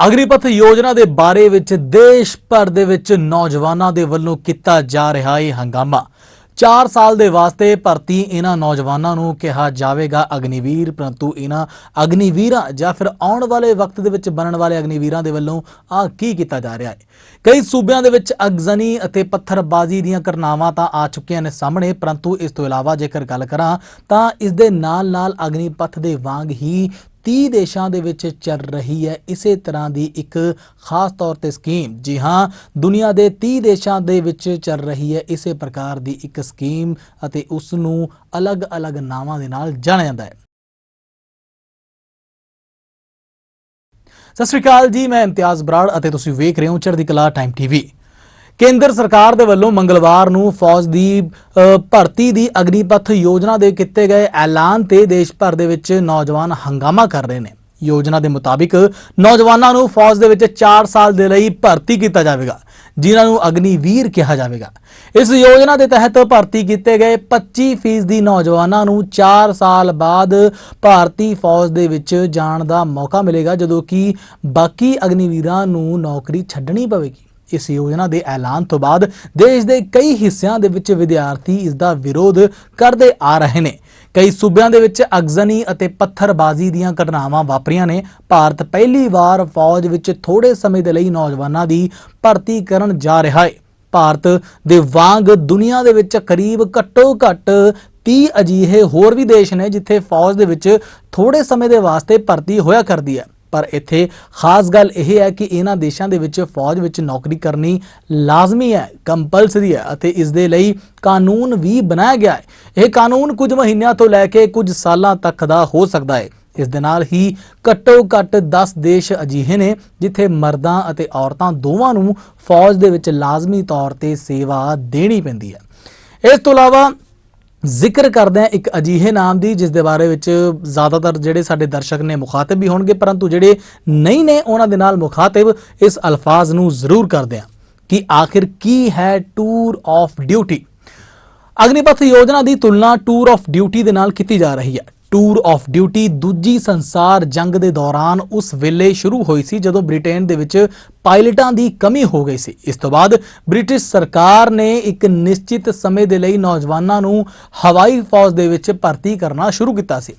ਅਗਨੀਪਥ योजना ਦੇ ਬਾਰੇ ਵਿੱਚ ਦੇਸ਼ ਭਰ ਦੇ ਵਿੱਚ ਨੌਜਵਾਨਾਂ ਦੇ ਵੱਲੋਂ ਕੀਤਾ ਜਾ ਰਿਹਾ ਹੈ ਹੰਗਾਮਾ। 4 ਸਾਲ ਦੇ ਵਾਸਤੇ ਭਰਤੀ ਇਹਨਾਂ ਨੌਜਵਾਨਾਂ ਨੂੰ ਕਿਹਾ ਜਾਵੇਗਾ ਅਗਨੀਵੀਰ, परंतु ਇਹਨਾਂ ਅਗਨੀਵੀਰਾਂ ਜਾਂ ਫਿਰ ਆਉਣ ਵਾਲੇ ਵਕਤ ਦੇ ਵਿੱਚ ਬਣਨ ਵਾਲੇ ਅਗਨੀਵੀਰਾਂ ਦੇ ਵੱਲੋਂ ਆ ਕੀ ਕੀਤਾ ਜਾ ਰਿਹਾ ਹੈ। ਕਈ ਸੂਬਿਆਂ ਦੇ ਵਿੱਚ ਅਗਜ਼ਨੀ ਅਤੇ ਪੱਥਰਬਾਜ਼ੀ ਦੀਆਂ ਘਟਨਾਵਾਂ ਤਾਂ ਆ ਚੁੱਕੀਆਂ ਨੇ ਸਾਹਮਣੇ, परंतु ਇਸ ਤੋਂ ਇਲਾਵਾ ਜੇਕਰ ਗੱਲ ਕਰਾਂ ਤਾਂ ਇਸ ਦੇ ਨਾਲ ਅਗਨੀਪਥ ਦੇ ਵਾਂਗ ਹੀ 30 ਦੇਸ਼ਾਂ ਦੇ ਵਿੱਚ ਚੱਲ ਰਹੀ ਹੈ ਇਸੇ ਤਰ੍ਹਾਂ ਦੀ ਇੱਕ ਖਾਸ ਤੌਰ ਤੇ ਸਕੀਮ। ਜੀ ਹਾਂ, ਦੁਨੀਆ ਦੇ 30 ਦੇਸ਼ਾਂ ਦੇ ਵਿੱਚ ਚੱਲ ਰਹੀ ਹੈ ਇਸੇ ਪ੍ਰਕਾਰ ਦੀ ਇੱਕ ਸਕੀਮ ਅਤੇ ਉਸ ਨੂੰ ਅਲੱਗ-ਅਲੱਗ ਨਾਵਾਂ ਦੇ ਨਾਲ ਜਾਣਿਆ ਜਾਂਦਾ ਹੈ। ਸਤਿ ਸ਼੍ਰੀ ਅਕਾਲ ਜੀ, ਮੈਂ ਇਮਤਿਆਜ਼ ਬਰਾੜ ਅਤੇ ਤੁਸੀਂ ਵੇਖ ਰਹੇ ਹੋ ਚੜ੍ਹਦੀ ਕਲਾ ਟਾਈਮ ਟੀਵੀ। ਕੇਂਦਰ ਸਰਕਾਰ ਦੇ ਵੱਲੋਂ ਮੰਗਲਵਾਰ ਨੂੰ ਫੌਜ ਦੀ ਭਰਤੀ ਦੀ ਅਗਨੀਪਥ ਯੋਜਨਾ ਦੇ ਕੀਤੇ ਗਏ ਐਲਾਨ ਤੇ ਦੇਸ਼ ਭਰ ਦੇ ਵਿੱਚ ਨੌਜਵਾਨ ਹੰਗਾਮਾ ਕਰ ਰਹੇ ਨੇ। ਯੋਜਨਾ ਦੇ ਮੁਤਾਬਿਕ ਨੌਜਵਾਨਾਂ ਨੂੰ ਫੌਜ ਦੇ ਵਿੱਚ 4 ਸਾਲ ਦੇ ਲਈ ਭਰਤੀ ਕੀਤਾ ਜਾਵੇਗਾ, ਜਿਨ੍ਹਾਂ ਨੂੰ ਅਗਨੀਵੀਰ ਕਿਹਾ ਜਾਵੇਗਾ। ਇਸ ਯੋਜਨਾ ਦੇ ਤਹਿਤ ਭਰਤੀ ਕੀਤੇ ਗਏ 25% ਨੌਜਵਾਨਾਂ ਨੂੰ 4 ਸਾਲ ਬਾਅਦ ਭਾਰਤੀ ਫੌਜ ਦੇ ਵਿੱਚ ਜਾਣ ਦਾ ਮੌਕਾ ਮਿਲੇਗਾ, ਜਦੋਂ ਕਿ ਬਾਕੀ ਅਗਨੀਵੀਰਾਂ ਨੂੰ ਨੌਕਰੀ ਛੱਡਣੀ ਪਵੇਗੀ। इस योजना के ऐलान तो बाद देश के कई हिस्सों के विच विद्यार्थी इसका विरोध करते आ रहे हैं। कई सूबों के विच अगजनी और पत्थरबाजी दीयां घटनावां वापरियां ने। भारत पहली बार फौज विच थोड़े समय के लिए नौजवानों की भर्ती करन जा रहा है। भारत दे वांग दुनिया दे विच करीब घट्टो घट्ट 30 अजिहे होर भी देश ने जिथे फौज दे विच थोड़े समय के वास्ते भर्ती होया करती है। पर इत्थे खास गल यह है कि इन्हां देशां दे विच फौज विच नौकरी करनी लाजमी है, कंपलसरी है ਅਤੇ इस दे लई कानून भी बनाया गया है। यह कानून कुछ महीनों तो लैके कुछ सालों तक का हो सकता है। इस दे नाल ही घट्टो घट्ट 10 देश अजिहे ने जिथे मर्दां ਅਤੇ औरतां दोवां नूं फौज दे विच लाजमी तौर ते सेवा देनी पैंदी है। इस तो इलावा जिक्र करते हैं एक अजिहे नाम की जिस दे बारे विच ज़्यादातर जिहड़े साडे दर्शक ने मुखातिब भी होणगे, परंतु जिहड़े नहीं ने उन्हां दे नाल मुखातिब इस अल्फाज नूं जरूर करते हैं कि आखिर की है टूर ऑफ ड्यूटी। अग्निपथ योजना की तुलना टूर ऑफ ड्यूटी दे नाल कीती जा रही है। टूर ऑफ ड्यूटी दूजी संसार जंग के दौरान उस वेले शुरू हुई सी जदों ब्रिटेन दे विच पायलटां दी कमी हो गई सी। इस तो बाद ब्रिटिश सरकार ने एक निश्चित समय दे लई नौजवानां नूं हवाई फौज दे विच भर्ती करना शुरू किया सी।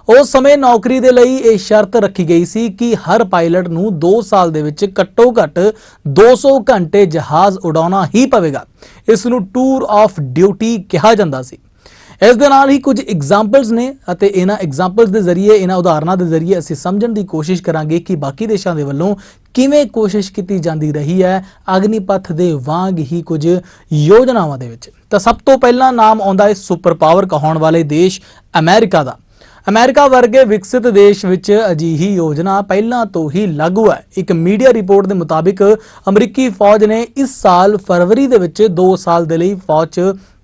उस समय नौकरी दे लई ये शर्त रखी गई सी कि हर पायलट नूं 2 साल दे विच घट्टो घट्ट 200 घंटे जहाज़ उड़ाउणा ही पवेगा। इस नूं टूर ऑफ ड्यूटी कहा जांदा सी। इस दे नाल ही कुछ एग्जाम्पल्स ने ਅਤੇ ਇਹਨਾਂ एग्जाम्पल्स के जरिए ਇਹਨਾਂ उदाहरणों के जरिए ਅਸੀਂ समझण की कोशिश करांगे कि बाकी देशों के ਵੱਲੋਂ किवें कोशिश की जाती रही है अग्निपथ के वांग ही कुछ योजनावां दे विच। तो सब तो पहला नाम आउंदा है सुपर पावर कहाउण वाले देश अमेरिका का। अमेरिका वर्गे विकसित देश विच अजिही योजना पहलां तो ही लागू है। एक मीडिया रिपोर्ट के मुताबिक अमरीकी फौज ने इस साल फरवरी दे विच 2 साल के लिए फौज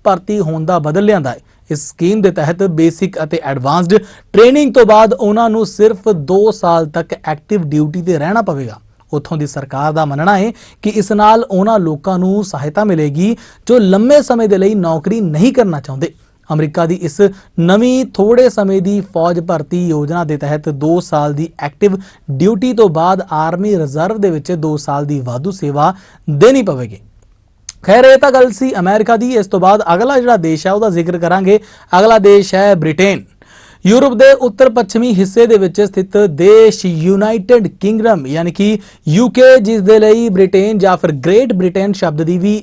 भर्ती होने का बदल लिया है। इस स्कीम के तहत बेसिक और एडवांसड ट्रेनिंग तो बाद उन्होंने सिर्फ 2 साल तक एक्टिव ड्यूटी ते रहना पवेगा। उत्थों की सरकार का मनना है कि इस नाल उन्हां लोकां नूं सहायता मिलेगी जो लंबे समय के लिए नौकरी नहीं करना चाहते। अमरीका की इस नवीं थोड़े समय की फौज भर्ती योजना के तहत 2 साल की एक्टिव ड्यूटी तो बाद आर्मी रिजर्व दे विच 2 साल की वाधू सेवा देनी पवेगी। खैर ये तो गल सी अमेरिका की। इस तो बाद अगला जिहड़ा देश है उसका जिक्र करांगे। अगला देश है ब्रिटेन। यूरोप के उत्तर पश्चिमी हिस्से दे विच स्थित देश यूनाइटेड किंगडम यानी कि यूके, जिस दे लई ब्रिटेन या फिर ग्रेट ब्रिटेन शब्द की भी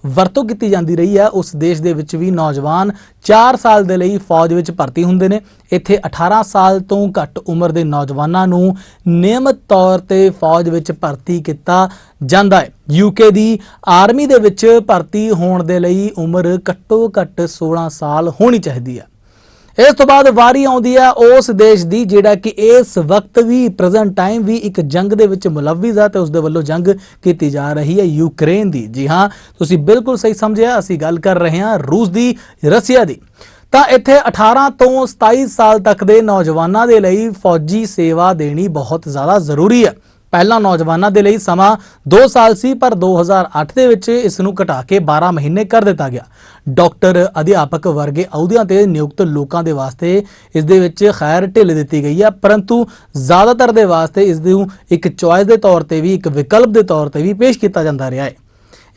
वरतों की जाती रही है, उस देश दे विच भी नौजवान 4 साल के लिए फौज विच भर्ती हुंदे ने। इत्थे 18 साल तो घट उम्र के नौजवानों नूं नियमित तौर पर फौज विच भर्ती किया जाता है। यूके की आर्मी दे विच भर्ती होने के लिए उम्र घट्टो घट 16 साल होनी चाहिए है। इस तो बाद वारी आउंदी है उस देश की जिहड़ा कि इस वक्त भी प्रेजेंट टाइम भी एक जंग दे विच मुलविस है तो उसदे वल्लों जंग की जा रही है यूक्रेन की। जी हाँ, तुसीं बिल्कुल सही समझिया, असीं गल कर रहे हैं रूस की, रशिया की। तो इत्थे 18 तो 27 साल तक के नौजवानों के लिए फौजी सेवा देनी बहुत ज़्यादा जरूरी है। ਪਹਿਲਾਂ ਨੌਜਵਾਨਾਂ ਦੇ ਲਈ ਸਮਾਂ 2 ਸਾਲ ਸੀ, ਪਰ 2008 ਦੇ ਵਿੱਚ ਇਸ ਨੂੰ ਘਟਾ ਕੇ 12 ਮਹੀਨੇ ਕਰ ਦਿੱਤਾ ਗਿਆ। ਡਾਕਟਰ, ਅਧਿਆਪਕ ਵਰਗੇ ਅਹੁਦਿਆਂ ਤੇ ਨਿਯੁਕਤ ਲੋਕਾਂ ਦੇ ਵਾਸਤੇ ਇਸ ਦੇ ਵਿੱਚ ਖੈਰ ਢਿੱਲ ਦਿੱਤੀ ਗਈ ਹੈ, ਪਰੰਤੂ ਜ਼ਿਆਦਾਤਰ ਦੇ ਵਾਸਤੇ ਇਸ ਨੂੰ ਇੱਕ ਚੁਆਇਸ ਦੇ ਤੌਰ ਤੇ ਵੀ, ਇੱਕ ਵਿਕਲਪ ਦੇ ਤੌਰ ਤੇ ਵੀ ਪੇਸ਼ ਕੀਤਾ ਜਾਂਦਾ ਰਿਹਾ ਹੈ।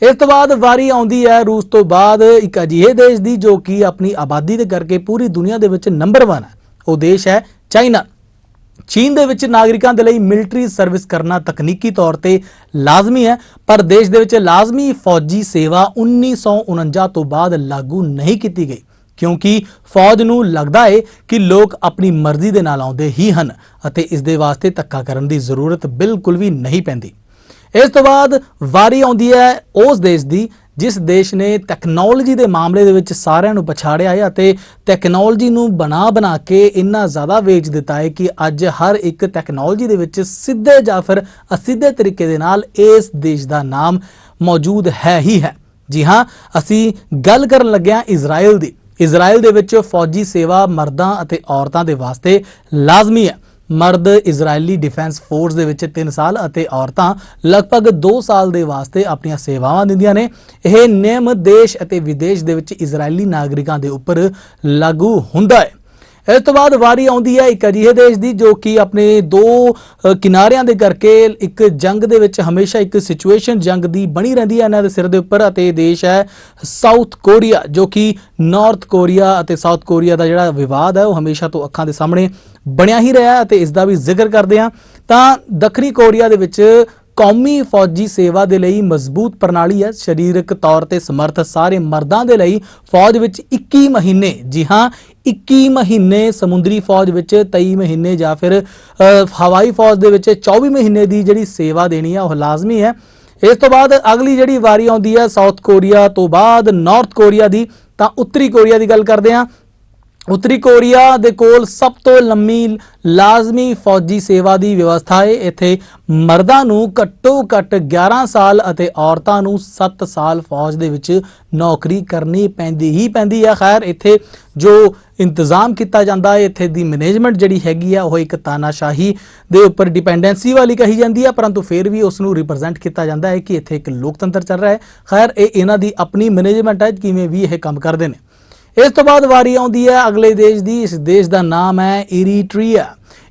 ਇਸ ਤੋਂ ਬਾਅਦ ਵਾਰੀ ਆਉਂਦੀ ਹੈ ਰੂਸ ਤੋਂ ਬਾਅਦ ਇੱਕ ਅਜਿਹੇ ਦੇਸ਼ ਦੀ ਜੋ ਕਿ ਆਪਣੀ ਆਬਾਦੀ ਦੇ ਕਰਕੇ ਪੂਰੀ ਦੁਨੀਆ ਦੇ ਵਿੱਚ ਨੰਬਰ 1 ਹੈ। ਉਹ ਦੇਸ਼ ਹੈ ਚਾਈਨਾ। ਚੀਨ ਦੇ ਵਿੱਚ ਨਾਗਰਿਕਾਂ ਦੇ ਲਈ ਮਿਲਟਰੀ ਸਰਵਿਸ ਕਰਨਾ ਤਕਨੀਕੀ ਤੌਰ ਤੇ ਲਾਜ਼ਮੀ ਹੈ, ਪਰ ਦੇਸ਼ ਦੇ ਵਿੱਚ ਲਾਜ਼ਮੀ ਫੌਜੀ ਸੇਵਾ 1949 ਤੋਂ ਬਾਅਦ ਲਾਗੂ ਨਹੀਂ ਕੀਤੀ ਗਈ, ਕਿਉਂਕਿ ਫੌਜ ਨੂੰ ਲੱਗਦਾ ਹੈ ਕਿ ਲੋਕ ਆਪਣੀ ਮਰਜ਼ੀ ਦੇ ਨਾਲ ਆਉਂਦੇ ਹੀ ਹਨ ਅਤੇ ਇਸ ਦੇ ਵਾਸਤੇ ਧੱਕਾ ਕਰਨ ਦੀ ਜ਼ਰੂਰਤ ਬਿਲਕੁਲ ਵੀ ਨਹੀਂ ਪੈਂਦੀ। ਇਸ ਤੋਂ ਬਾਅਦ ਵਾਰੀ ਆਉਂਦੀ ਹੈ ਉਸ ਦੇਸ਼ ਦੀ ਜਿਸ ਦੇਸ਼ ਨੇ ਟੈਕਨੋਲੋਜੀ ਦੇ ਮਾਮਲੇ ਦੇ ਵਿੱਚ ਸਾਰਿਆਂ ਨੂੰ ਪਛਾੜਿਆ ਹੈ ਅਤੇ ਟੈਕਨੋਲੋਜੀ ਨੂੰ ਬਣਾ ਕੇ ਇੰਨਾ ਜ਼ਿਆਦਾ ਵੇਚ ਦਿੱਤਾ ਹੈ ਕਿ ਅੱਜ ਹਰ ਇੱਕ ਟੈਕਨੋਲੋਜੀ ਦੇ ਵਿੱਚ ਸਿੱਧੇ ਜਾਂ ਫਿਰ ਅਸਿੱਧੇ ਤਰੀਕੇ ਦੇ ਨਾਲ ਇਸ ਦੇਸ਼ ਦਾ ਨਾਮ ਮੌਜੂਦ ਹੈ ਹੀ ਹੈ। ਜੀ ਹਾਂ, ਅਸੀਂ ਗੱਲ ਕਰਨ ਲੱਗੇ ਹਾਂ ਇਜ਼ਰਾਈਲ ਦੀ। ਇਜ਼ਰਾਈਲ ਦੇ ਵਿੱਚ ਫੌਜੀ ਸੇਵਾ ਮਰਦਾਂ ਅਤੇ ਔਰਤਾਂ ਦੇ ਵਾਸਤੇ ਲਾਜ਼ਮੀ ਹੈ। ਮਰਦ ਇਜ਼ਰਾਈਲੀ ਡਿਫੈਂਸ ਫੋਰਸ ਦੇ ਵਿੱਚ 3 ਸਾਲ ਅਤੇ ਔਰਤਾਂ ਲਗਭਗ 2 ਸਾਲ ਦੇ ਵਾਸਤੇ ਆਪਣੀਆਂ ਸੇਵਾਵਾਂ ਦਿੰਦੀਆਂ ਨੇ। ਇਹ ਨਿਯਮ ਦੇਸ਼ ਅਤੇ ਵਿਦੇਸ਼ ਦੇ ਵਿੱਚ ਇਜ਼ਰਾਈਲੀ ਨਾਗਰਿਕਾਂ ਦੇ ਉੱਪਰ ਲਾਗੂ ਹੁੰਦਾ ਹੈ। ਇਸ ਤੋਂ ਬਾਅਦ ਵਾਰੀ ਆਉਂਦੀ ਹੈ ਇੱਕ ਅਜਿਹੇ ਦੇਸ਼ ਦੀ ਜੋ ਕਿ ਆਪਣੇ 2 ਕਿਨਾਰਿਆਂ ਦੇ ਕਰਕੇ ਇੱਕ ਜੰਗ ਦੇ ਵਿੱਚ ਹਮੇਸ਼ਾ ਇੱਕ ਸਿਚੁਏਸ਼ਨ ਜੰਗ ਦੀ ਬਣੀ ਰਹਿੰਦੀ ਹੈ ਇਹਨਾਂ ਦੇ ਸਿਰ ਦੇ ਉੱਪਰ, ਅਤੇ ਦੇਸ਼ ਹੈ ਸਾਊਥ ਕੋਰੀਆ, ਜੋ ਕਿ ਨਾਰਥ ਕੋਰੀਆ ਅਤੇ ਸਾਊਥ ਕੋਰੀਆ ਦਾ ਜਿਹੜਾ ਵਿਵਾਦ ਹੈ ਉਹ ਹਮੇਸ਼ਾ ਤੋਂ ਅੱਖਾਂ ਦੇ ਸਾਹਮਣੇ ਬਣਿਆ ਹੀ ਰਿਹਾ ਅਤੇ ਇਸ ਦਾ ਵੀ ਜ਼ਿਕਰ ਕਰਦੇ ਹਾਂ ਤਾਂ ਦੱਖਣੀ ਕੋਰੀਆ ਦੇ ਵਿੱਚ ਕੌਮੀ ਫੌਜੀ ਸੇਵਾ ਦੇ ਲਈ ਮਜ਼ਬੂਤ ਪ੍ਰਣਾਲੀ ਹੈ। ਸਰੀਰਕ ਤੌਰ ਤੇ ਸਮਰਥ ਸਾਰੇ ਮਰਦਾਂ ਦੇ ਲਈ ਫੌਜ ਵਿੱਚ 21 ਮਹੀਨੇ, ਜੀ ਹਾਂ 21 ਮਹੀਨੇ, ਸਮੁੰਦਰੀ ਫੌਜ ਵਿੱਚ 23 ਮਹੀਨੇ ਜਾਂ ਫਿਰ ਹਵਾਈ ਫੌਜ ਦੇ ਵਿੱਚ 24 ਮਹੀਨੇ ਦੀ ਜਿਹੜੀ ਸੇਵਾ ਦੇਣੀ ਹੈ ਉਹ ਲਾਜ਼ਮੀ ਹੈ। ਇਸ ਤੋਂ ਬਾਅਦ ਅਗਲੀ ਜਿਹੜੀ ਵਾਰੀ ਆਉਂਦੀ ਹੈ ਸਾਊਥ ਕੋਰੀਆ ਤੋਂ ਬਾਅਦ ਨਾਰਥ ਕੋਰੀਆ ਦੀ, ਤਾਂ ਉੱਤਰੀ ਕੋਰੀਆ ਦੀ ਗੱਲ ਕਰਦੇ ਹਾਂ। ਉੱਤਰੀ ਕੋਰੀਆ ਦੇ ਕੋਲ ਸਭ ਤੋਂ ਲੰਮੀ ਲਾਜ਼ਮੀ ਫੌਜੀ ਸੇਵਾ ਦੀ ਵਿਵਸਥਾ ਹੈ। ਇੱਥੇ ਮਰਦਾਂ ਨੂੰ ਘੱਟੋ ਘੱਟ 11 ਸਾਲ ਅਤੇ ਔਰਤਾਂ ਨੂੰ 7 ਸਾਲ ਫੌਜ ਦੇ ਵਿੱਚ ਨੌਕਰੀ ਕਰਨੀ ਪੈਂਦੀ ਹੈ। ਖੈਰ, ਇੱਥੇ ਜੋ ਇੰਤਜ਼ਾਮ ਕੀਤਾ ਜਾਂਦਾ ਹੈ, ਇੱਥੇ ਦੀ ਮੈਨੇਜਮੈਂਟ ਜਿਹੜੀ ਹੈਗੀ ਆ ਉਹ ਇੱਕ ਤਾਨਾਸ਼ਾਹੀ ਦੇ ਉੱਪਰ ਡਿਪੈਂਡੈਂਸੀ ਵਾਲੀ ਕਹੀ ਜਾਂਦੀ ਹੈ, ਪਰੰਤੂ ਫਿਰ ਵੀ ਉਸ ਨੂੰ ਰਿਪਰੈਜ਼ੈਂਟ ਕੀਤਾ ਜਾਂਦਾ ਹੈ ਕਿ ਇੱਥੇ ਇੱਕ ਲੋਕਤੰਤਰ ਚੱਲ ਰਿਹਾ ਹੈ। ਖੈਰ, ਇਹ ਇਹਨਾਂ ਦੀ ਆਪਣੀ ਮੈਨੇਜਮੈਂਟ ਹੈ ਕਿਵੇਂ ਵੀ ਇਹ ਕੰਮ ਕਰਦੇ ਨੇ। ਇਸ ਤੋਂ ਬਾਅਦ ਵਾਰੀ ਆਉਂਦੀ ਹੈ ਅਗਲੇ ਦੇਸ਼ ਦੀ। ਇਸ ਦੇਸ਼ ਦਾ ਨਾਮ ਹੈ ਇਰੀਟਰੀਆ।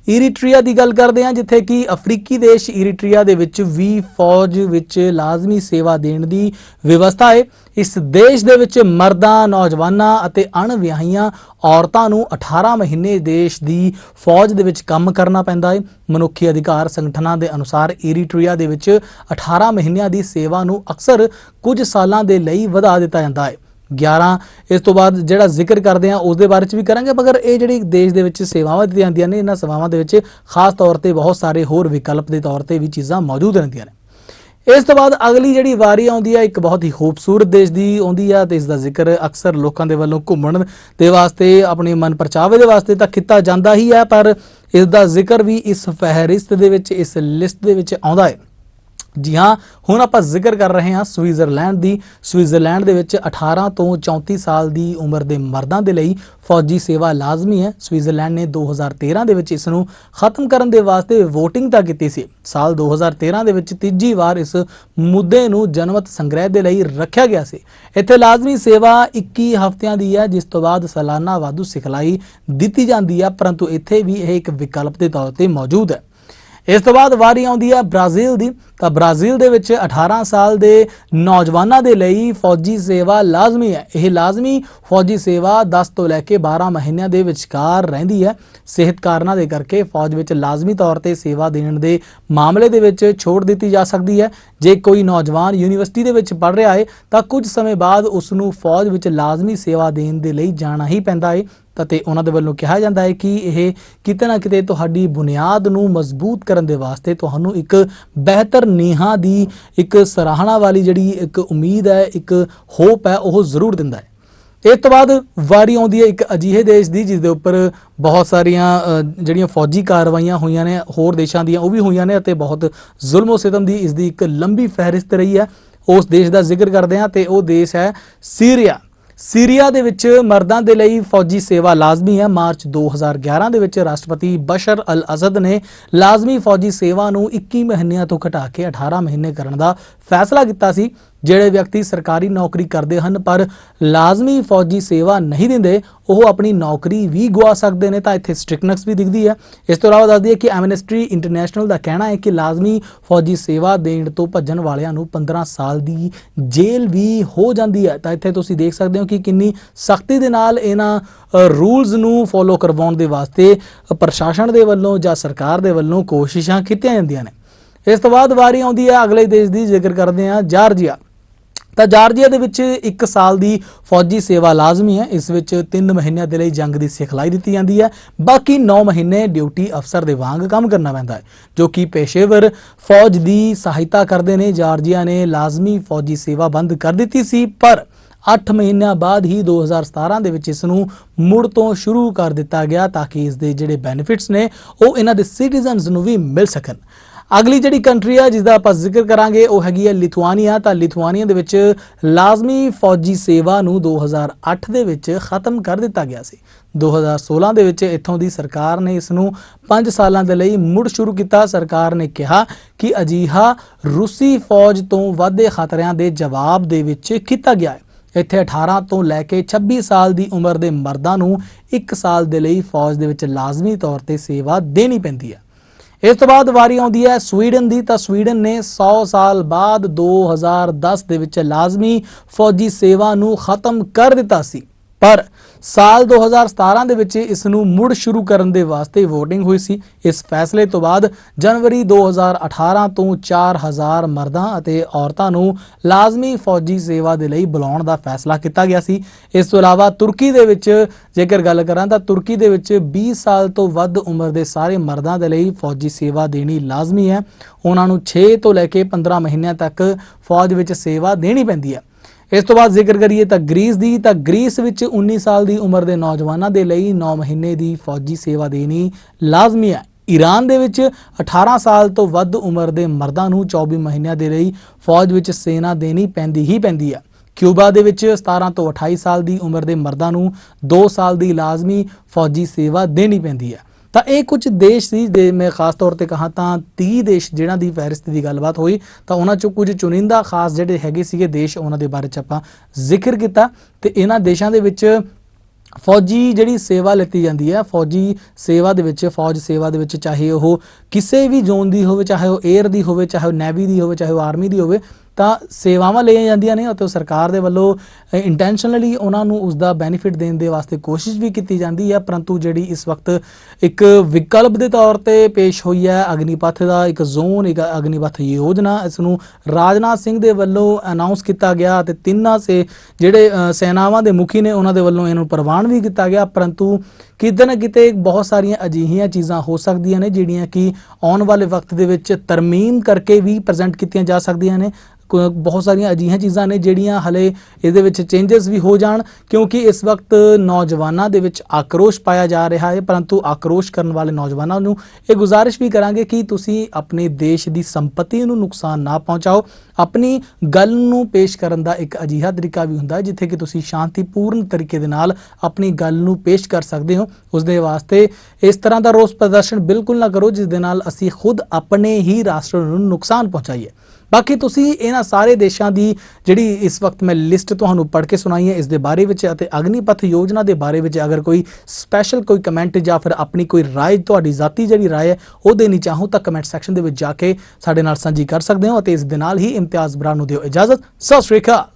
ਇਰੀਟਰੀਆ ਦੀ ਗੱਲ ਕਰਦੇ ਹਾਂ, ਜਿੱਥੇ ਕਿ ਅਫਰੀਕੀ ਦੇਸ਼ ਇਰੀਟਰੀਆ ਦੇ ਵਿੱਚ ਵੀ ਫੌਜ ਵਿੱਚ ਲਾਜ਼ਮੀ ਸੇਵਾ ਦੇਣ ਦੀ ਵਿਵਸਥਾ ਹੈ। ਇਸ ਦੇਸ਼ ਦੇ ਵਿੱਚ ਮਰਦਾਂ, ਨੌਜਵਾਨਾਂ ਅਤੇ ਅਣਵਿਆਹੀਆਂ ਔਰਤਾਂ ਨੂੰ 18 ਮਹੀਨੇ ਦੇਸ਼ ਦੀ ਫੌਜ ਦੇ ਵਿੱਚ ਕੰਮ ਕਰਨਾ ਪੈਂਦਾ ਹੈ। ਮਨੁੱਖੀ ਅਧਿਕਾਰ ਸੰਗਠਨਾਂ ਦੇ ਅਨੁਸਾਰ ਇਰੀਟਰੀਆ ਦੇ ਵਿੱਚ 18 ਮਹੀਨਿਆਂ ਦੀ ਸੇਵਾ ਨੂੰ ਅਕਸਰ ਕੁਝ ਸਾਲਾਂ ਦੇ ਲਈ ਵਧਾ ਦਿੱਤਾ ਜਾਂਦਾ ਹੈ। 11 ਇਸ ਤੋਂ ਬਾਅਦ ਜਿਹੜਾ ਜ਼ਿਕਰ ਕਰਦੇ ਹਾਂ ਉਸ ਦੇ ਬਾਰੇ 'ਚ ਵੀ ਕਰਾਂਗੇ, ਮਗਰ ਇਹ ਜਿਹੜੀ ਦੇਸ਼ ਦੇ ਵਿੱਚ ਸੇਵਾਵਾਂ ਦਿੱਤੀਆਂ ਜਾਂਦੀਆਂ ਨੇ, ਇਹਨਾਂ ਸੇਵਾਵਾਂ ਦੇ ਵਿੱਚ ਖਾਸ ਤੌਰ ਤੇ ਬਹੁਤ ਸਾਰੇ ਹੋਰ ਵਿਕਲਪ ਦੇ ਤੌਰ ਤੇ ਵੀ ਚੀਜ਼ਾਂ ਮੌਜੂਦ ਰਹਿੰਦੀਆਂ ਨੇ। ਇਸ ਤੋਂ ਬਾਅਦ ਅਗਲੀ ਜਿਹੜੀ ਵਾਰੀ ਆਉਂਦੀ ਹੈ ਇੱਕ ਬਹੁਤ ਹੀ ਖੂਬਸੂਰਤ ਦੇਸ਼ ਦੀ ਆਉਂਦੀ ਹੈ ਤੇ ਇਸ ਦਾ ਜ਼ਿਕਰ ਅਕਸਰ ਲੋਕਾਂ ਦੇ ਵੱਲੋਂ ਘੁੰਮਣ ਦੇ ਵਾਸਤੇ, ਆਪਣੇ ਮਨ ਪਰਚਾਵੇ ਦੇ ਵਾਸਤੇ ਤਾਂ ਕੀਤਾ ਜਾਂਦਾ ਹੀ ਹੈ, ਪਰ ਇਸ ਦਾ ਜ਼ਿਕਰ ਵੀ ਇਸ ਫਹਿਰਿਸਤ ਦੇ ਵਿੱਚ, ਇਸ ਲਿਸਟ ਦੇ ਵਿੱਚ ਆਉਂਦਾ ਹੈ। ਜੀ ਹਾਂ, ਹੁਣ ਆਪਾਂ ਜ਼ਿਕਰ ਕਰ ਰਹੇ ਹਾਂ ਸਵਿਟਜ਼ਰਲੈਂਡ ਦੀ। ਸਵਿਟਜ਼ਰਲੈਂਡ ਦੇ ਵਿੱਚ 18 ਤੋਂ 34 ਸਾਲ ਦੀ ਉਮਰ ਦੇ ਮਰਦਾਂ ਦੇ ਲਈ ਫੌਜੀ ਸੇਵਾ ਲਾਜ਼ਮੀ ਹੈ। ਸਵਿਟਜ਼ਰਲੈਂਡ ਨੇ 2013 ਦੇ ਵਿੱਚ ਇਸ ਨੂੰ ਖਤਮ ਕਰਨ ਦੇ ਵਾਸਤੇ VOTING ਤਾਂ ਕੀਤੀ ਸੀ। ਸਾਲ 2013 ਦੇ ਵਿੱਚ ਤੀਜੀ ਵਾਰ ਇਸ ਮੁੱਦੇ ਨੂੰ ਜਨਮਤ ਸੰਗ੍ਰਹਿ ਦੇ ਲਈ ਰੱਖਿਆ ਗਿਆ ਸੀ। ਇੱਥੇ ਲਾਜ਼ਮੀ ਸੇਵਾ 21 ਹਫ਼ਤਿਆਂ ਦੀ ਹੈ, ਜਿਸ ਤੋਂ ਬਾਅਦ ਸਾਲਾਨਾ ਵਾਧੂ ਸਿਖਲਾਈ ਦਿੱਤੀ ਜਾਂਦੀ ਹੈ, ਪਰੰਤੂ ਇੱਥੇ ਵੀ ਇਹ ਇੱਕ ਵਿਕਲਪ ਦੇ ਤੌਰ ਤੇ ਮੌਜੂਦ ਹੈ। ਇਸ ਤੋਂ ਬਾਅਦ ਵਾਰੀ ਆਉਂਦੀ ਹੈ ਬ੍ਰਾਜ਼ੀਲ ਦੀ। ਤਾਂ ਬ੍ਰਾਜ਼ੀਲ ਦੇ ਵਿੱਚ 18 ਸਾਲ ਦੇ ਨੌਜਵਾਨਾਂ ਦੇ ਲਈ ਫੌਜੀ ਸੇਵਾ ਲਾਜ਼ਮੀ ਹੈ। ਇਹ ਲਾਜ਼ਮੀ ਫੌਜੀ ਸੇਵਾ 10 ਤੋਂ ਲੈ ਕੇ 12 ਮਹੀਨਿਆਂ ਦੇ ਵਿਚਕਾਰ ਰਹਿੰਦੀ ਹੈ। ਸਿਹਤ ਕਾਰਨਾਂ ਦੇ ਕਰਕੇ ਫੌਜ ਵਿੱਚ ਲਾਜ਼ਮੀ ਤੌਰ ਤੇ ਸੇਵਾ ਦੇਣ ਦੇ ਮਾਮਲੇ ਦੇ ਵਿੱਚ ਛੋਟ ਦਿੱਤੀ ਜਾ ਸਕਦੀ ਹੈ। ਜੇ ਕੋਈ ਨੌਜਵਾਨ ਯੂਨੀਵਰਸਿਟੀ ਦੇ ਵਿੱਚ ਪੜ੍ਹ ਰਿਹਾ ਹੈ ਤਾਂ ਕੁਝ ਸਮੇਂ ਬਾਅਦ ਉਸ ਨੂੰ ਫੌਜ ਵਿੱਚ ਲਾਜ਼ਮੀ ਸੇਵਾ ਦੇਣ ਦੇ ਲਈ ਜਾਣਾ ਹੀ ਪੈਂਦਾ ਹੈ। ਅਤੇ ਉਹਨਾਂ ਦੇ ਵੱਲੋਂ ਕਿਹਾ ਜਾਂਦਾ ਹੈ ਕਿ ਇਹ ਕਿਤੇ ਨਾ ਕਿਤੇ ਤੁਹਾਡੀ ਬੁਨਿਆਦ ਨੂੰ ਮਜ਼ਬੂਤ ਕਰਨ ਦੇ ਵਾਸਤੇ ਤੁਹਾਨੂੰ ਇੱਕ ਬਿਹਤਰ ਨੀਹਾਂ ਦੀ ਇੱਕ ਸਰਾਹਨਾ ਵਾਲੀ ਜਿਹੜੀ ਇੱਕ ਉਮੀਦ ਹੈ, ਇੱਕ ਹੋਪ ਹੈ, ਉਹ ਜ਼ਰੂਰ ਦਿੰਦਾ ਹੈ। ਇਸ ਤੋਂ ਬਾਅਦ ਵਾਰੀ ਆਉਂਦੀ ਹੈ ਇੱਕ ਅਜਿਹੇ ਦੇਸ਼ ਦੀ ਜਿਸ ਦੇ ਉੱਪਰ ਬਹੁਤ ਸਾਰੀਆਂ ਜਿਹੜੀਆਂ ਫੌਜੀ ਕਾਰਵਾਈਆਂ ਹੋਈਆਂ ਨੇ ਹੋਰ ਦੇਸ਼ਾਂ ਦੀਆਂ, ਉਹ ਵੀ ਹੋਈਆਂ ਨੇ ਅਤੇ ਬਹੁਤ ਜ਼ੁਲਮ ਸਿਤਮ ਦੀ ਇਸ ਦੀ ਇੱਕ ਲੰਬੀ ਫਹਿਰਿਸਤ ਰਹੀ ਹੈ। ਉਸ ਦੇਸ਼ ਦਾ ਜ਼ਿਕਰ ਕਰਦੇ ਹਾਂ ਤੇ ਉਹ ਦੇਸ਼ ਹੈ ਸੀਰੀਆ। ਸੀਰੀਆ ਦੇ ਵਿੱਚ ਮਰਦਾਂ ਦੇ ਲਈ ਫੌਜੀ ਸੇਵਾ ਲਾਜ਼ਮੀ ਹੈ। ਮਾਰਚ 2011 ਦੇ ਵਿੱਚ ਰਾਸ਼ਟਰਪਤੀ ਬਸ਼ਰ ਅਲ ਅਸਦ ਨੇ ਲਾਜ਼ਮੀ ਫੌਜੀ ਸੇਵਾ ਨੂੰ 21 ਮਹੀਨਿਆਂ ਤੋਂ ਘਟਾ ਕੇ 18 ਮਹੀਨੇ ਕਰਨ ਦਾ ਫੈਸਲਾ ਕੀਤਾ ਸੀ। ਜਿਹੜੇ ਵਿਅਕਤੀ ਸਰਕਾਰੀ ਨੌਕਰੀ ਕਰਦੇ ਹਨ ਪਰ ਲਾਜ਼ਮੀ ਫੌਜੀ ਸੇਵਾ ਨਹੀਂ ਦਿੰਦੇ, ਉਹ ਆਪਣੀ ਨੌਕਰੀ ਵੀ ਗਵਾ ਸਕਦੇ ਨੇ। ਤਾਂ ਇੱਥੇ ਸਟ੍ਰਿਕਨੈਸ ਵੀ ਦਿਖਦੀ ਹੈ। ਇਸ ਤੋਂ ਇਲਾਵਾ ਦੱਸ ਦਈਏ ਕਿ ਐਮਨੈਸਟੀ ਇੰਟਰਨੈਸ਼ਨਲ ਦਾ ਕਹਿਣਾ ਹੈ ਕਿ ਲਾਜ਼ਮੀ ਫੌਜੀ ਸੇਵਾ ਦੇਣ ਤੋਂ ਭੱਜਣ ਵਾਲਿਆਂ ਨੂੰ 15 ਸਾਲ ਦੀ ਜੇਲ੍ਹ ਵੀ ਹੋ ਜਾਂਦੀ ਹੈ। ਤਾਂ ਇੱਥੇ ਤੁਸੀਂ ਦੇਖ ਸਕਦੇ ਹੋ ਕਿ ਕਿੰਨੀ ਸਖਤੀ ਦੇ ਨਾਲ ਇਹਨਾਂ ਰੂਲਸ ਨੂੰ ਫੋਲੋ ਕਰਵਾਉਣ ਦੇ ਵਾਸਤੇ ਪ੍ਰਸ਼ਾਸਨ ਦੇ ਵੱਲੋਂ ਜਾਂ ਸਰਕਾਰ ਦੇ ਵੱਲੋਂ ਕੋਸ਼ਿਸ਼ਾਂ ਕੀਤੀਆਂ ਜਾਂਦੀਆਂ ਨੇ। ਇਸ ਤੋਂ ਬਾਅਦ ਵਾਰੀ ਆਉਂਦੀ ਹੈ ਅਗਲੇ ਦੇਸ਼ ਦੀ। ਜ਼ਿਕਰ ਕਰਦੇ ਹਾਂ ਜਾਰਜੀਆ। ਤਾਂ ਜਾਰਜੀਆ ਦੇ ਵਿੱਚ 1 ਸਾਲ ਦੀ ਫੌਜੀ ਸੇਵਾ ਲਾਜ਼ਮੀ ਹੈ। ਇਸ ਵਿੱਚ 3 ਮਹੀਨਿਆਂ ਦੇ ਲਈ ਜੰਗ ਦੀ ਸਿਖਲਾਈ ਦਿੱਤੀ ਜਾਂਦੀ ਹੈ। ਬਾਕੀ 9 ਮਹੀਨੇ ਡਿਊਟੀ ਅਫਸਰ ਦੇ ਵਾਂਗ ਕੰਮ ਕਰਨਾ ਪੈਂਦਾ ਹੈ, ਜੋ ਕਿ ਪੇਸ਼ੇਵਰ ਫੌਜ ਦੀ ਸਹਾਇਤਾ ਕਰਦੇ ਨੇ। ਜਾਰਜੀਆ ਨੇ ਲਾਜ਼ਮੀ ਫੌਜੀ ਸੇਵਾ ਬੰਦ ਕਰ ਦਿੱਤੀ ਸੀ, ਪਰ 8 ਮਹੀਨਿਆਂ ਬਾਅਦ ਹੀ 2017 ਦੇ ਵਿੱਚ ਇਸ ਨੂੰ ਮੁੜ ਤੋਂ ਸ਼ੁਰੂ ਕਰ ਦਿੱਤਾ ਗਿਆ ਤਾਂ ਕਿ ਇਸ ਦੇ ਜਿਹੜੇ ਬੈਨੀਫਿਟਸ ਨੇ ਉਹ ਇਹਨਾਂ ਦੇ ਸਿਟੀਜ਼ਨਸ ਨੂੰ ਵੀ ਮਿਲ ਸਕਣ। ਅਗਲੀ ਜਿਹੜੀ ਕੰਟਰੀ ਹੈ ਜਿਸ ਦਾ ਆਪਾਂ ਜ਼ਿਕਰ ਕਰਾਂਗੇ ਉਹ ਹੈਗੀ ਹੈ ਲਿਥੁਆਨੀਆ। ਤਾਂ ਲਿਥੁਆਨੀਆ ਦੇ ਵਿੱਚ ਲਾਜ਼ਮੀ ਫੌਜੀ ਸੇਵਾ ਨੂੰ 2008 ਦੇ ਵਿੱਚ ਖਤਮ ਕਰ ਦਿੱਤਾ ਗਿਆ ਸੀ। 2016 ਦੇ ਵਿੱਚ ਇੱਥੋਂ ਦੀ ਸਰਕਾਰ ਨੇ ਇਸ ਨੂੰ 5 ਸਾਲਾਂ ਦੇ ਲਈ ਮੁੜ ਸ਼ੁਰੂ ਕੀਤਾ। ਸਰਕਾਰ ਨੇ ਕਿਹਾ ਕਿ ਅਜਿਹਾ ਰੂਸੀ ਫੌਜ ਤੋਂ ਵੱਧਦੇ ਖਤਰਿਆਂ ਦੇ ਜਵਾਬ ਦੇ ਵਿੱਚ ਕੀਤਾ ਗਿਆ ਹੈ। ਇੱਥੇ 18 ਤੋਂ ਲੈ ਕੇ 26 ਸਾਲ ਦੀ ਉਮਰ ਦੇ ਮਰਦਾਂ ਨੂੰ 1 ਸਾਲ ਦੇ ਲਈ ਫੌਜ ਦੇ ਵਿੱਚ ਲਾਜ਼ਮੀ ਤੌਰ ਤੇ ਸੇਵਾ ਦੇਣੀ ਪੈਂਦੀ ਹੈ। ਇਸ ਤੋਂ ਬਾਅਦ ਵਾਰੀ ਆਉਂਦੀ ਹੈ ਸਵੀਡਨ ਦੀ। ਤਾਂ ਸਵੀਡਨ ਨੇ 100 ਸਾਲ ਬਾਅਦ 2010 ਦੇ ਵਿੱਚ ਲਾਜ਼ਮੀ ਫੌਜੀ ਸੇਵਾ ਨੂੰ ਖਤਮ ਕਰ ਦਿੱਤਾ ਸੀ, ਪਰ ਸਾਲ 2017 ਦੇ ਵਿੱਚ ਇਸ ਨੂੰ ਮੁੜ ਸ਼ੁਰੂ ਕਰਨ ਦੇ ਵਾਸਤੇ VOTING ਹੋਈ ਸੀ। ਇਸ ਫੈਸਲੇ ਤੋਂ ਬਾਅਦ ਜਨਵਰੀ 2018 ਤੋਂ 4000 ਮਰਦਾਂ ਅਤੇ ਔਰਤਾਂ ਨੂੰ ਲਾਜ਼ਮੀ ਫੌਜੀ ਸੇਵਾ ਦੇ ਲਈ ਬੁਲਾਉਣ ਦਾ ਫੈਸਲਾ ਕੀਤਾ ਗਿਆ ਸੀ। ਇਸ ਤੋਂ ਇਲਾਵਾ ਤੁਰਕੀ ਦੇ ਵਿੱਚ ਜੇਕਰ ਗੱਲ ਕਰਾਂ ਤਾਂ ਤੁਰਕੀ ਦੇ ਵਿੱਚ 20 ਸਾਲ ਤੋਂ ਵੱਧ ਉਮਰ ਦੇ ਸਾਰੇ ਮਰਦਾਂ ਦੇ ਲਈ ਫੌਜੀ ਸੇਵਾ ਦੇਣੀ ਲਾਜ਼ਮੀ ਹੈ। ਉਹਨਾਂ ਨੂੰ 6 ਤੋਂ ਲੈ ਕੇ 15 ਮਹੀਨਿਆਂ ਤੱਕ ਫੌਜ ਵਿੱਚ ਸੇਵਾ ਦੇਣੀ ਪੈਂਦੀ ਹੈ। ਇਸ ਤੋਂ ਬਾਅਦ ਜ਼ਿਕਰ ਕਰੀਏ ਤਾਂ ਗ੍ਰੀਸ ਦੀ। ਤਾਂ ਗ੍ਰੀਸ ਵਿੱਚ 19 ਸਾਲ ਦੀ ਉਮਰ ਦੇ ਨੌਜਵਾਨਾਂ ਦੇ ਲਈ 9 ਮਹੀਨੇ ਦੀ ਫੌਜੀ ਸੇਵਾ ਦੇਣੀ ਲਾਜ਼ਮੀ ਹੈ। ਈਰਾਨ ਦੇ ਵਿੱਚ 18 ਸਾਲ ਤੋਂ ਵੱਧ ਉਮਰ ਦੇ ਮਰਦਾਂ ਨੂੰ 24 ਮਹੀਨਿਆਂ ਦੇ ਲਈ ਫੌਜ ਵਿੱਚ ਸੇਨਾ ਦੇਣੀ ਪੈਂਦੀ ਹੈ। ਕਿਊਬਾ ਦੇ ਵਿੱਚ 17 ਤੋਂ 28 ਸਾਲ ਦੀ ਉਮਰ ਦੇ ਮਰਦਾਂ ਨੂੰ 2 ਸਾਲ ਦੀ ਲਾਜ਼ਮੀ ਫੌਜੀ ਸੇਵਾ ਦੇਣੀ ਪੈਂਦੀ ਹੈ। ਤਾਂ ਇਹ ਕੁਝ ਦੇਸ਼ ਸੀ ਜੇ ਮੈਂ ਖਾਸ ਤੌਰ ਤੇ ਕਹਾਂ ਤਾਂ 30 ਦੇਸ਼ ਜਿਹਨਾਂ ਦੀ ਫਹਿਰਿਸਤ ਦੀ ਗੱਲਬਾਤ ਹੋਈ ਤਾਂ ਉਹਨਾਂ ਚੋਂ ਕੁਝ ਚੁਣਿੰਦਾ ਖਾਸ ਜਿਹੜੇ ਹੈਗੇ ਸੀਗੇ ਦੇਸ਼, ਉਹਨਾਂ ਦੇ ਬਾਰੇ 'ਚ ਆਪਾਂ ਜ਼ਿਕਰ ਕੀਤਾ। ਤੇ ਇਹਨਾਂ ਦੇਸ਼ਾਂ ਦੇ ਵਿੱਚ ਫੌਜੀ ਜਿਹੜੀ ਸੇਵਾ ਲਿੱਤੀ ਜਾਂਦੀ ਹੈ, ਫੌਜ ਸੇਵਾ ਦੇ ਵਿੱਚ ਚਾਹੇ ਉਹ ਕਿਸੇ ਵੀ ਜ਼ੋਨ ਦੀ ਹੋਵੇ, ਚਾਹੇ ਉਹ 에ਅਰ ਦੀ ਹੋਵੇ, ਚਾਹੇ ਉਹ ਨੈਵੀ ਦੀ ਹੋਵੇ, ਚਾਹੇ ਉਹ ਆਰਮੀ ਦੀ ਹੋਵੇ, ਤਾਂ ਸੇਵਾਵਾਂ ਲਈਆਂ ਜਾਂਦੀਆਂ ਨੇ ਅਤੇ ਸਰਕਾਰ ਦੇ ਵੱਲੋਂ ਇੰਟੈਂਸ਼ਨਲੀ ਉਹਨਾਂ ਨੂੰ ਉਸ ਦਾ ਬੈਨੀਫਿਟ ਦੇਣ ਦੇ ਵਾਸਤੇ ਕੋਸ਼ਿਸ਼ ਵੀ ਕੀਤੀ ਜਾਂਦੀ ਹੈ। ਪਰੰਤੂ ਜਿਹੜੀ ਇਸ ਵਕਤ ਇੱਕ ਵਿਕਲਪ ਦੇ ਤੌਰ ਤੇ ਪੇਸ਼ ਹੋਈ ਹੈ ਅਗਨੀਪਥ ਦਾ ਇੱਕ ਜ਼ੋਨ, ਇੱਕ ਅਗਨੀਪਥ ਯੋਜਨਾ, ਇਸ ਨੂੰ ਰਾਜਨਾਥ ਸਿੰਘ ਦੇ ਵੱਲੋਂ ਅਨਾਉਂਸ ਕੀਤਾ ਗਿਆ ਅਤੇ ਤਿੰਨਾਂ ਜਿਹੜੇ ਸੈਨਾਵਾਂ ਦੇ ਮੁਖੀ ਨੇ ਉਹਨਾਂ ਦੇ ਵੱਲੋਂ ਇਹਨੂੰ ਪ੍ਰਵਾਨ ਵੀ ਕੀਤਾ ਗਿਆ। ਪਰੰਤੂ ਕਿਤੇ ਨਾ ਕਿਤੇ ਬਹੁਤ ਸਾਰੀਆਂ ਅਜਿਹੀਆਂ ਚੀਜ਼ਾਂ ਹੋ ਸਕਦੀਆਂ ਨੇ ਜਿਹੜੀਆਂ ਕਿ ਆਉਣ ਵਾਲੇ ਵਕਤ ਦੇ ਵਿੱਚ ਤਰਮੀਮ ਕਰਕੇ ਵੀ ਪ੍ਰੈਜ਼ੈਂਟ ਕੀਤੀਆਂ ਜਾ ਸਕਦੀਆਂ ਨੇ। ਬਹੁਤ ਸਾਰੀਆਂ ਅਜਿਹੀਆਂ ਚੀਜ਼ਾਂ ਨੇ ਜਿਹੜੀਆਂ ਹਲੇ ਇਹਦੇ ਵਿੱਚ ਚੇਂਜਸ ਵੀ ਹੋ ਜਾਣ, ਕਿਉਂਕਿ ਇਸ ਵਕਤ ਨੌਜਵਾਨਾਂ ਦੇ ਵਿੱਚ ਆਕਰੋਸ਼ ਪਾਇਆ ਜਾ ਰਿਹਾ ਹੈ। ਪਰੰਤੂ ਆਕਰੋਸ਼ ਕਰਨ ਵਾਲੇ ਨੌਜਵਾਨਾਂ ਨੂੰ ਇਹ ਗੁਜ਼ਾਰਿਸ਼ ਵੀ ਕਰਾਂਗੇ ਕਿ ਤੁਸੀਂ ਆਪਣੇ ਦੇਸ਼ ਦੀ ਸੰਪਤੀ ਨੂੰ ਨੁਕਸਾਨ ਨਾ ਪਹੁੰਚਾਓ। ਆਪਣੀ ਗੱਲ ਨੂੰ ਪੇਸ਼ ਕਰਨ ਦਾ ਇੱਕ ਅਜਿਹਾ ਤਰੀਕਾ ਵੀ ਹੁੰਦਾ ਹੈ ਜਿੱਥੇ ਕਿ ਤੁਸੀਂ ਸ਼ਾਂਤੀਪੂਰਨ ਤਰੀਕੇ ਦੇ ਨਾਲ ਆਪਣੀ ਗੱਲ ਨੂੰ ਪੇਸ਼ ਕਰ ਸਕਦੇ ਹੋ। ਉਸ ਦੇ ਵਾਸਤੇ ਇਸ ਤਰ੍ਹਾਂ ਦਾ ਰੋਸ ਪ੍ਰਦਰਸ਼ਨ ਬਿਲਕੁਲ ਨਾ ਕਰੋ ਜਿਸ ਦੇ ਨਾਲ ਅਸੀਂ ਖੁਦ ਆਪਣੇ ਹੀ ਰਾਸ਼ਟਰ ਨੂੰ ਨੁਕਸਾਨ ਪਹੁੰਚਾਈਏ। ਬਾਕੀ ਤੁਸੀਂ ਇਹਨਾਂ ਸਾਰੇ ਦੇਸ਼ਾਂ ਦੀ ਜਿਹੜੀ ਇਸ ਵਕਤ ਮੈਂ ਲਿਸਟ ਤੁਹਾਨੂੰ ਪੜ੍ਹ ਕੇ ਸੁਣਾਈ ਹੈ ਇਸ ਦੇ ਬਾਰੇ ਵਿੱਚ ਅਤੇ ਅਗਨੀਪਥ ਯੋਜਨਾ ਦੇ ਬਾਰੇ ਵਿੱਚ ਅਗਰ ਕੋਈ ਸਪੈਸ਼ਲ ਕੋਈ ਕਮੈਂਟ ਜਾਂ ਫਿਰ ਆਪਣੀ ਕੋਈ ਰਾਏ, ਤੁਹਾਡੀ ਜ਼ਾਤੀ ਜਿਹੜੀ ਰਾਏ ਹੈ ਉਹ ਦੇਣੀ ਚਾਹੋ ਤਾਂ ਕਮੈਂਟ ਸੈਕਸ਼ਨ ਦੇ ਵਿੱਚ ਜਾ ਕੇ ਸਾਡੇ ਨਾਲ ਸਾਂਝੀ ਕਰ ਸਕਦੇ ਹੋ। ਅਤੇ ਇਸ ਦੇ ਨਾਲ ਹੀ ਇਮਤਿਆਜ਼ ਬਰਾੜ ਨੂੰ ਦਿਓ ਇਜਾਜ਼ਤ। ਸਤਿ ਸ਼੍ਰੀ ਅਕਾਲ।